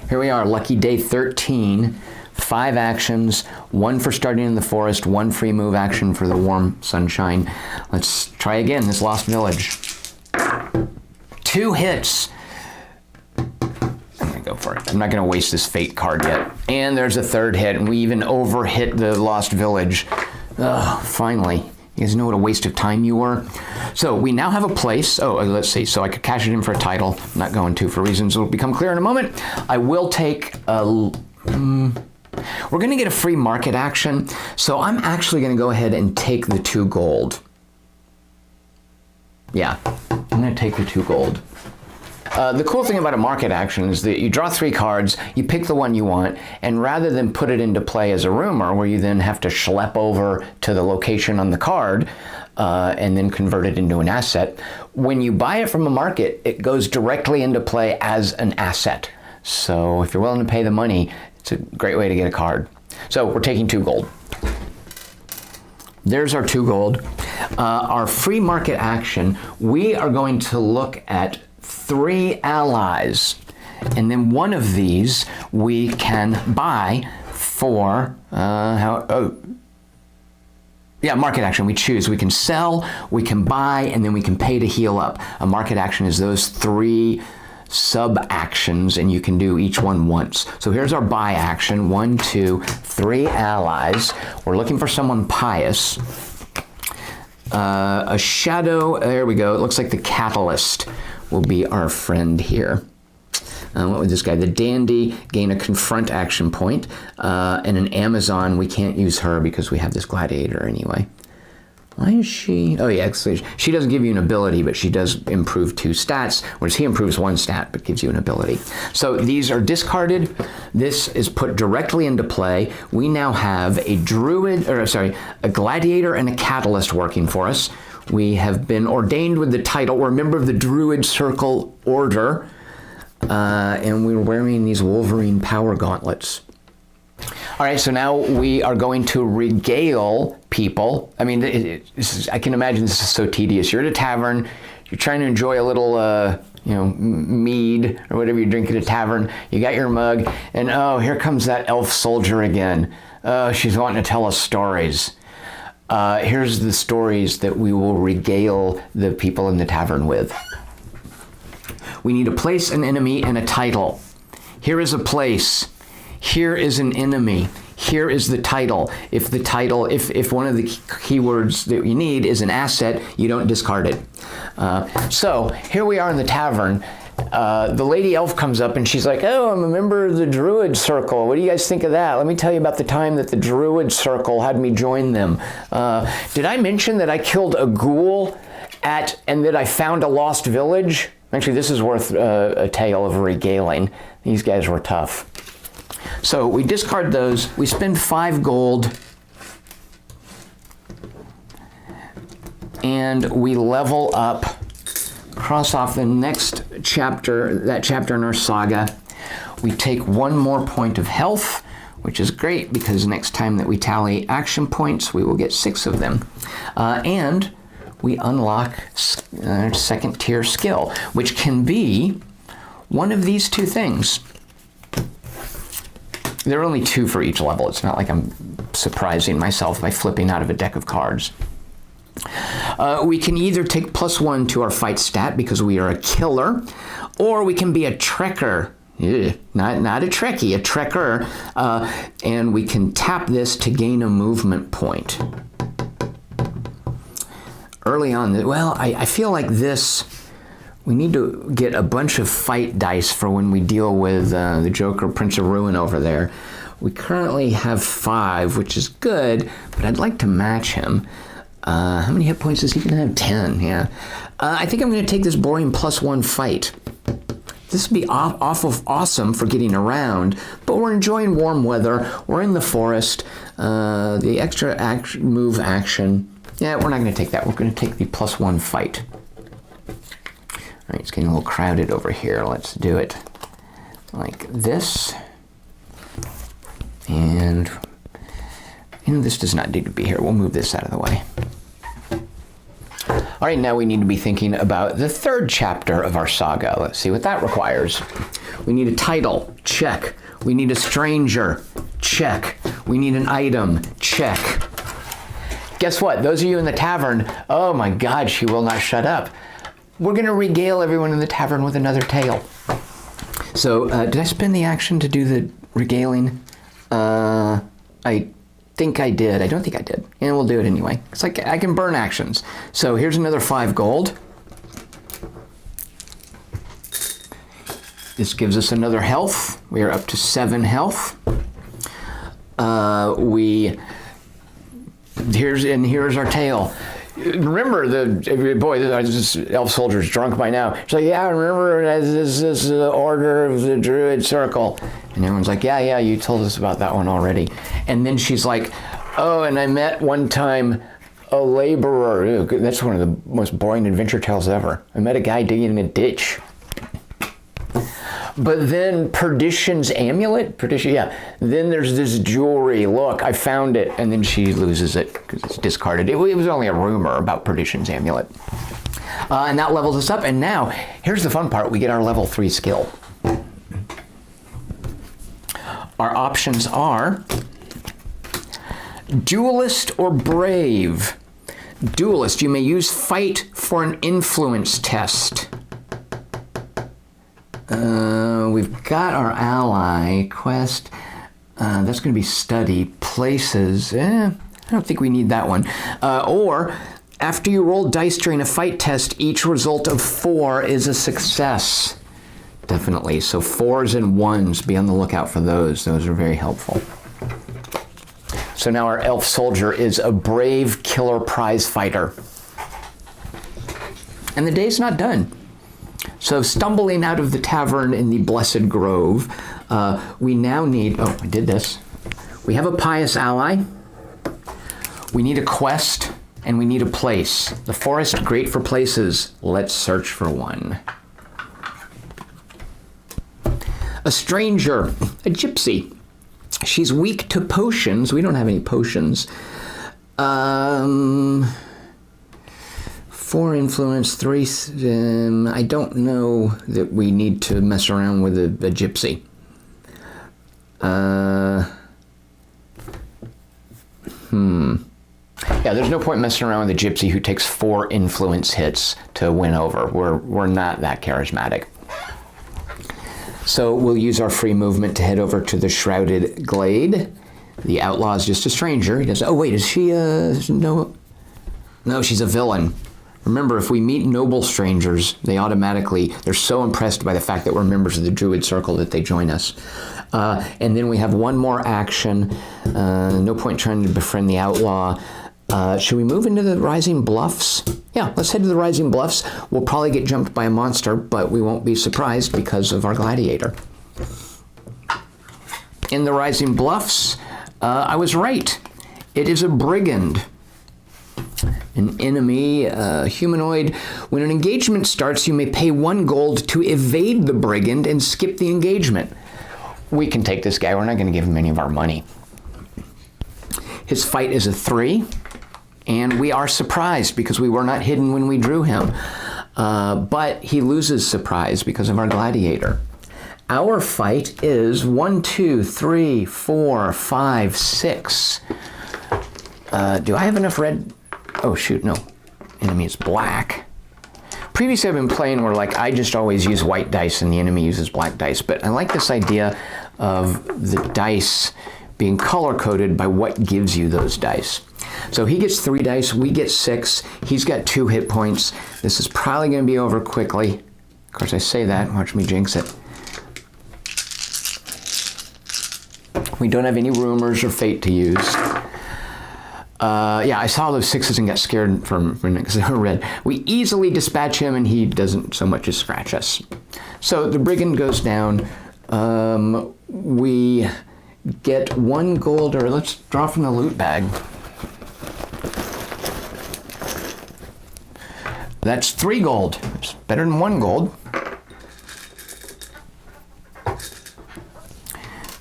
Here we are, lucky day 13. 5 actions, 1 for starting in the forest, 1 free move action for the warm sunshine. Let's try again, this lost village. 2 hits. I'm gonna go for it. I'm not gonna waste this fate card yet. And there's a 3rd hit, and we even over-hit the lost village. Finally. You guys know what a waste of time you were? So we now have a place. Oh, let's see. So I could cash it in for a title. I'm not going to for reasons that will become clear in a moment. I will take a... we're going to get a free market action. So I'm actually going to go ahead and take the 2 gold. Yeah, I'm going to take the 2 gold. The cool thing about a market action is that you draw 3 cards, you pick the one you want, and rather than put it into play as a rumor where you then have to schlep over to the location on the card and then convert it into an asset, when you buy it from a market, it goes directly into play as an asset. So if you're willing to pay the money, it's a great way to get a card. So we're taking 2 gold. There's our 2 gold. Our free market action, we are going to look at 3 allies, and then one of these we can buy for market action. We choose. We can sell, we can buy, and then we can pay to heal up. A market action is those 3 sub-actions, and you can do each one once. So here's our buy action. 1, 2, 3 allies. We're looking for someone pious. A shadow, there we go. It looks like the catalyst will be our friend here. What was this guy? The dandy, gain a confront action point. And an Amazon, we can't use her because we have this gladiator anyway. Why is she? Oh yeah, she doesn't give you an ability, but she does improve 2 stats, whereas he improves 1 stat, but gives you an ability. So these are discarded. This is put directly into play. We now have a a gladiator and a catalyst working for us. We have been ordained with the title. We're a member of the Druid Circle Order, and we're wearing these Wolverine power gauntlets. All right, so now we are going to regale people. I mean, I can imagine this is so tedious. You're at a tavern, you're trying to enjoy a little, mead or whatever you drink at a tavern. You got your mug, and oh, here comes that elf soldier again. Oh, she's wanting to tell us stories. Here's the stories that we will regale the people in the tavern with. We need a place, an enemy, and a title. Here is a place. Here is an enemy. Here is the title. If the title, if one of the keywords that you need is an asset, you don't discard it. So here we are in the tavern. The lady elf comes up and she's like, oh, I'm a member of the Druid Circle. What do you guys think of that? Let me tell you about the time that the Druid Circle had me join them. Did I mention that I killed a ghoul and that I found a lost village? Actually, this is worth a tale of regaling. These guys were tough. So we discard those. We spend 5 gold. And we level up. Cross off the next chapter, that chapter in our saga. We take 1 more point of health, which is great because next time that we tally action points, we will get 6 of them. And we unlock our 2nd tier skill, which can be one of these 2 things. There are only 2 for each level. It's not like I'm surprising myself by flipping out of a deck of cards. We can either take +1 to our fight stat because we are a killer, or we can be a trekker. Not a trekkie, a trekker. And we can tap this to gain a movement point. Early on, well, I feel like this, we need to get a bunch of fight dice for when we deal with the Joker, Prince of Ruin over there. We currently have 5, which is good, but I'd like to match him. How many hit points does he gonna have? 10, yeah. I think I'm gonna take this boring +1 fight. This would be awesome for getting around, but we're enjoying warm weather. We're in the forest. The extra move action, yeah, we're not gonna take that. We're gonna take the +1 fight. All right, it's getting a little crowded over here. Let's do it like this. And this does not need to be here. We'll move this out of the way. All right, now we need to be thinking about the third chapter of our saga. Let's see what that requires. We need a title, check. We need a stranger, check. We need an item, check. Guess what? Those of you in the tavern, oh my God, she will not shut up. We're going to regale everyone in the tavern with another tale. So, did I spend the action to do the regaling? I think I did. I don't think I did. And we'll do it anyway. It's like I can burn actions. So here's another 5 gold. This gives us another health. We are up to 7 health. Here's our tale. Remember this elf soldier's drunk by now. She's like, yeah, remember this order of the Druid Circle. And everyone's like, yeah, you told us about that one already. And then she's like, oh, and I met one time a laborer. Ew, that's one of the most boring adventure tales ever. I met a guy digging in a ditch. But then Perdition's amulet? Then there's this jewelry. Look, I found it. And then she loses it because it's discarded. It was only a rumor about Perdition's amulet. And that levels us up. And now, here's the fun part. We get our level 3 skill. Our options are Duelist or Brave. Duelist, you may use Fight for an influence test. We've got our ally quest. That's going to be Study. Places. I don't think we need that one. Or after you roll dice during a fight test, each result of 4 is a success. Definitely. So 4s and 1s. Be on the lookout for those. Those are very helpful. So now our elf soldier is a brave killer prize fighter. And the day's not done. So stumbling out of the tavern in the Blessed Grove, we now need, I did this. We have a pious ally. We need a quest, and we need a place. The forest, great for places. Let's search for one. A stranger, a gypsy. She's weak to potions. We don't have any potions. 4 influence, 3. I don't know that we need to mess around with a gypsy. Yeah, there's no point messing around with a gypsy who takes 4 influence hits to win over. We're not that charismatic. So we'll use our free movement to head over to the Shrouded Glade. The outlaw is just a stranger. He does. Oh wait, is she no, she's a villain. Remember, if we meet noble strangers, they're so impressed by the fact that we're members of the Druid Circle that they join us. And then we have one more action. No point trying to befriend the outlaw. Should we move into the Rising Bluffs? Yeah, let's head to the Rising Bluffs. We'll probably get jumped by a monster, but we won't be surprised because of our gladiator. In the Rising Bluffs, I was right. It is a brigand. An enemy, humanoid. When an engagement starts, you may pay 1 gold to evade the brigand and skip the engagement. We can take this guy. We're not going to give him any of our money. His fight is a 3, and we are surprised because we were not hidden when we drew him. But he loses surprise because of our gladiator. Our fight is 1, 2, 3, 4, 5, 6. Do I have enough red? Oh, shoot, no. Enemy is black. Previously, I've been playing where, I just always use white dice and the enemy uses black dice. But I like this idea of the dice being color-coded by what gives you those dice. So he gets 3 dice, we get 6. He's got 2 hit points. This is probably going to be over quickly. Of course, I say that. Watch me jinx it. We don't have any rumors or fate to use. Yeah, I saw those 6s and got scared from because they were red. We easily dispatch him, and he doesn't so much as scratch us. So the brigand goes down. We get 1 gold, or let's draw from the loot bag. That's 3 gold. It's better than 1 gold.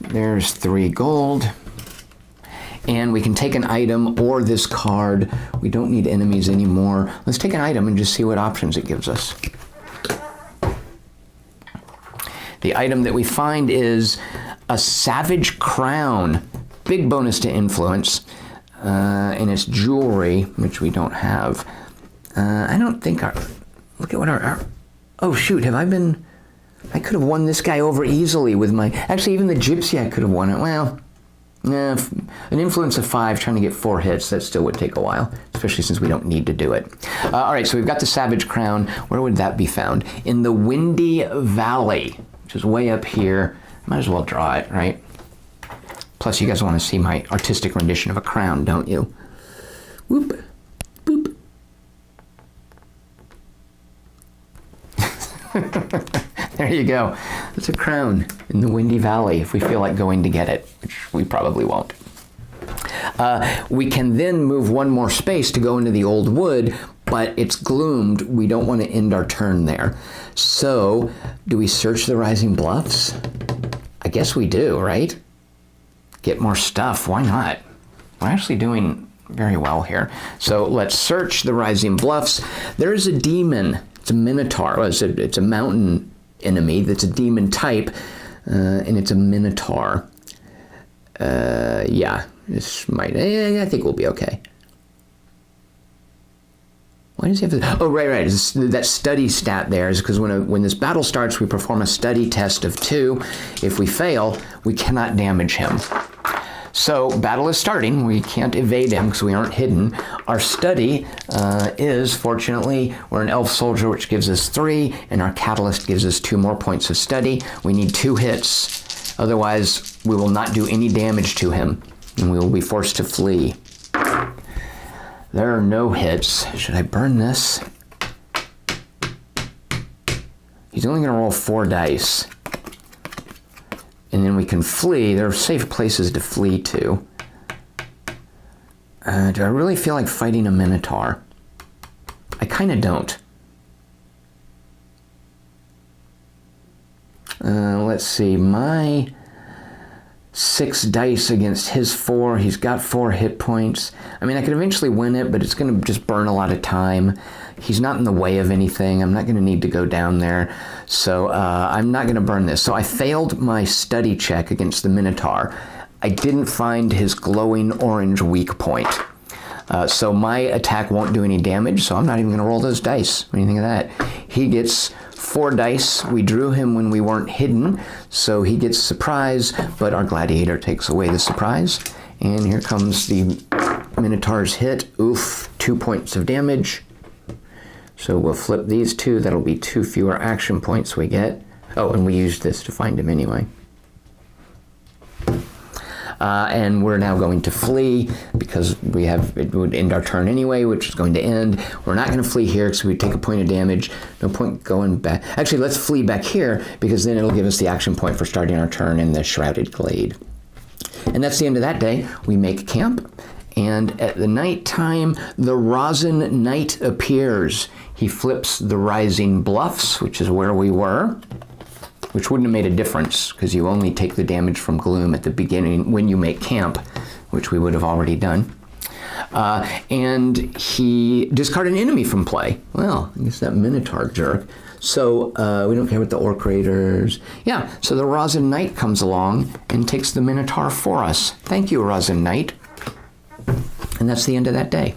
There's 3 gold. And we can take an item or this card. We don't need enemies anymore. Let's take an item and just see what options it gives us. The item that we find is a Savage Crown. Big bonus to influence. And it's jewelry, which we don't have. I don't think look at what our oh shoot, I could have won this guy over easily with my, actually even the gypsy I could have won it. Well, an influence of 5 trying to get 4 hits, that still would take a while, especially since we don't need to do it. All right, so we've got the Savage Crown. Where would that be found? In the Windy Valley, which is way up here. Might as well draw it, right? Plus, you guys want to see my artistic rendition of a crown, don't you? Whoop, boop. There you go. It's a crown in the Windy Valley if we feel like going to get it, which we probably won't. We can then move one more space to go into the Old Wood, but it's gloomed. We don't want to end our turn there. So, do we search the Rising Bluffs? I guess we do, right? Get more stuff. Why not? We're actually doing very well here. So let's search the Rising Bluffs. There's a demon. It's a minotaur. Well, it's a mountain enemy that's a demon type, and it's a minotaur. Yeah, this might. I think we'll be okay. Why does he have to? Oh, right. That study stat there is because when this battle starts, we perform a study test of 2. If we fail, we cannot damage him. So battle is starting. We can't evade him because we aren't hidden. Our study is, fortunately, we're an elf soldier, which gives us 3, and our catalyst gives us 2 more points of study. We need 2 hits. Otherwise, we will not do any damage to him, and we will be forced to flee. There are no hits. Should I burn this? He's only going to roll 4 dice. And then we can flee. There are safe places to flee to. Do I really feel like fighting a minotaur? I kind of don't. Let's see. My 6 dice against his 4. He's got 4 hit points. I mean, I could eventually win it, but it's going to just burn a lot of time. He's not in the way of anything. I'm not going to need to go down there. So I'm not going to burn this. So I failed my study check against the Minotaur. I didn't find his glowing orange weak point. So my attack won't do any damage, so I'm not even going to roll those dice. What do you think of that? He gets 4 dice. We drew him when we weren't hidden, so he gets surprise, but our gladiator takes away the surprise. And here comes the Minotaur's hit. Oof, 2 points of damage. So we'll flip these 2. That'll be 2 fewer action points we get. Oh, and we used this to find him anyway. And we're now going to flee because it would end our turn anyway, which is going to end. We're not going to flee here because we take a point of damage. No point going back. Actually, let's flee back here because then it'll give us the action point for starting our turn in the Shrouded Glade. And that's the end of that day. We make camp. And at the nighttime, the Rosin Knight appears. He flips the Rising Bluffs, which is where we were, which wouldn't have made a difference because you only take the damage from Gloom at the beginning when you make camp, which we would have already done. And he discarded an enemy from play. Well, I guess that Minotaur jerk. So we don't care what the Orc Raiders. Yeah, so the Rosin Knight comes along and takes the Minotaur for us. Thank you, Rosin Knight. And that's the end of that day.